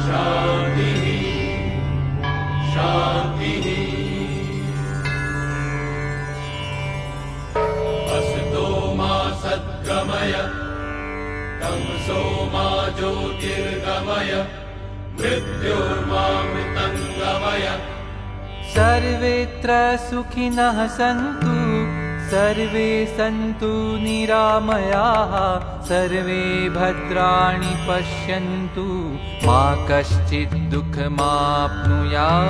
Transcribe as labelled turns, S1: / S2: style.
S1: शान्तिः शान्तिः। असतो मा सद्गमय तमसो मा ज्योतिर्गमय मृत्योर्मामृतङ्गमय।
S2: सर्वेत्र सुखिनः सन्तु सर्वे सन्तु निरामयाः सर्वे भद्राणि पश्यन्तु मा कश्चित् दुःखमाप्नुयात्।